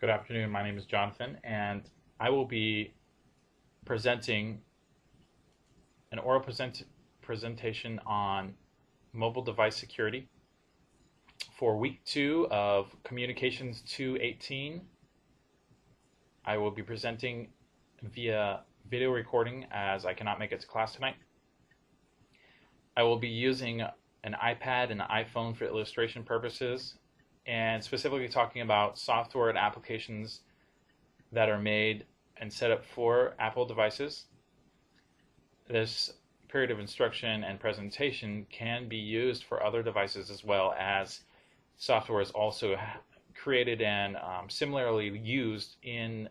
Good afternoon. My name is Jonathan, and I will be presenting an oral presentation on mobile device security for week 2 of Communications 218. I will be presenting via video recording as I cannot make it to class tonight. I will be using an iPad and an iPhone for illustration purposes, and specifically talking about software and applications that are made and set up for Apple devices. This period of instruction and presentation can be used for other devices as well, as software is also created and similarly used in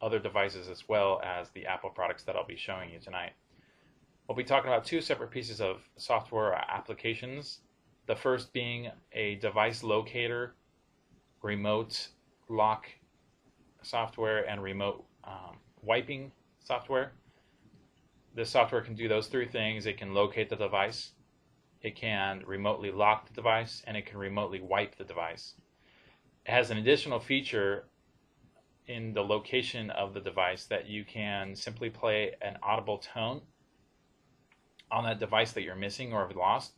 other devices as well as the Apple products that I'll be showing you tonight. We'll be talking about two separate pieces of software or applications. The first being a device locator, remote lock software, and remote wiping software. This software can do those three things. It can locate the device, it can remotely lock the device, and it can remotely wipe the device. It has an additional feature in the location of the device that you can simply play an audible tone on that device that you're missing or have lost,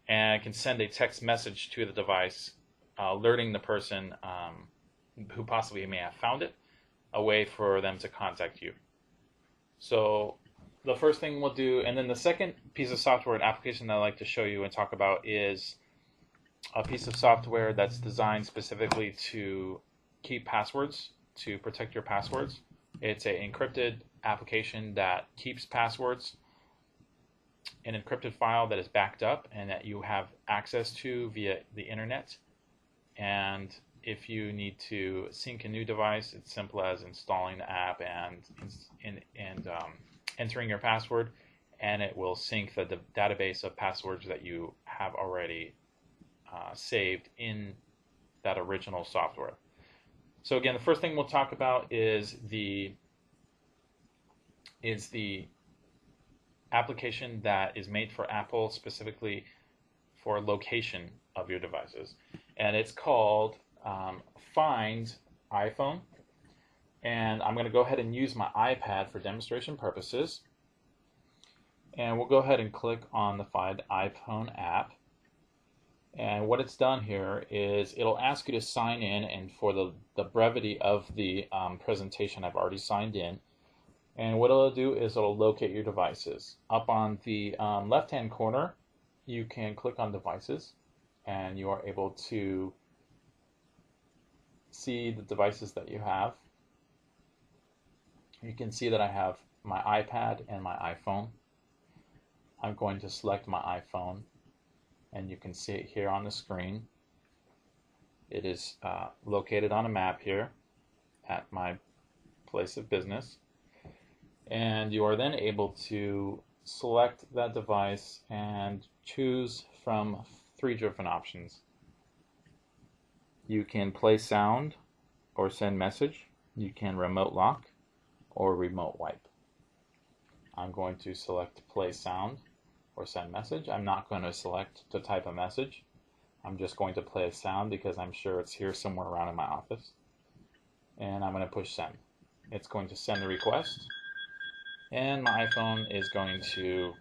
and it can send a text message to the device alerting the person who possibly may have found it a way for them to contact you. So the first thing we'll do, and then the second piece of software and application that I'd like to show you and talk about is a piece of software that's designed specifically to keep passwords, to protect your passwords. It's an encrypted application that keeps passwords, an encrypted file that is backed up and that you have access to via the internet. And if you need to sync a new device, it's simple as installing the app and entering your password, and it will sync the database of passwords that you have already saved in that original software. So again, the first thing we'll talk about is the application that is made for Apple, specifically for location of your devices, and it's called Find iPhone. And I'm going to go ahead and use my iPad for demonstration purposes, and we'll go ahead and click on the Find iPhone app. And what it's done here is it'll ask you to sign in, and for the brevity of the presentation, I've already signed in. And what it'll do is it'll locate your devices. Up on the left-hand corner, you can click on Devices, and you are able to see the devices that you have. You can see that I have my iPad and my iPhone. I'm going to select my iPhone, and you can see it here on the screen. It is located on a map here at my place of business. And you are then able to select that device and choose from 3 different options. You can play sound or send message. You can remote lock or remote wipe. I'm going to select play sound or send message. I'm not going to select to type a message. I'm just going to play a sound because I'm sure it's here somewhere around in my office. And I'm going to push send. It's going to send the request, and my iPhone is going to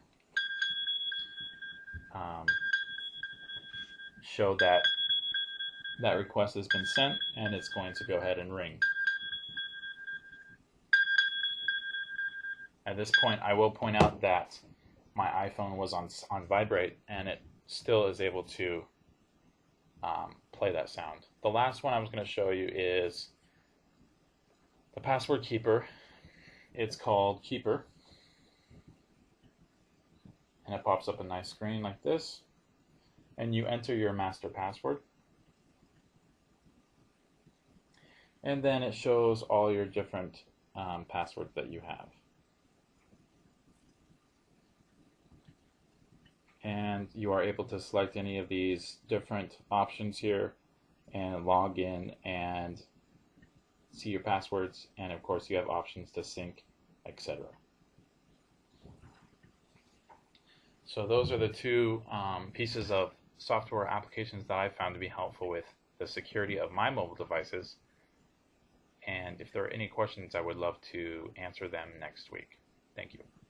show that that request has been sent, and it's going to go ahead and ring. At this point, I will point out that my iPhone was on vibrate, and it still is able to play that sound. The last one I was going to show you is the password keeper. It's called Keeper, and it pops up a nice screen like this, and you enter your master password, and then it shows all your different passwords that you have. And you are able to select any of these different options here and log in and see your passwords, and of course you have options to sync, etc. So those are the two pieces of software applications that I found to be helpful with the security of my mobile devices. And if there are any questions, I would love to answer them next week. Thank you.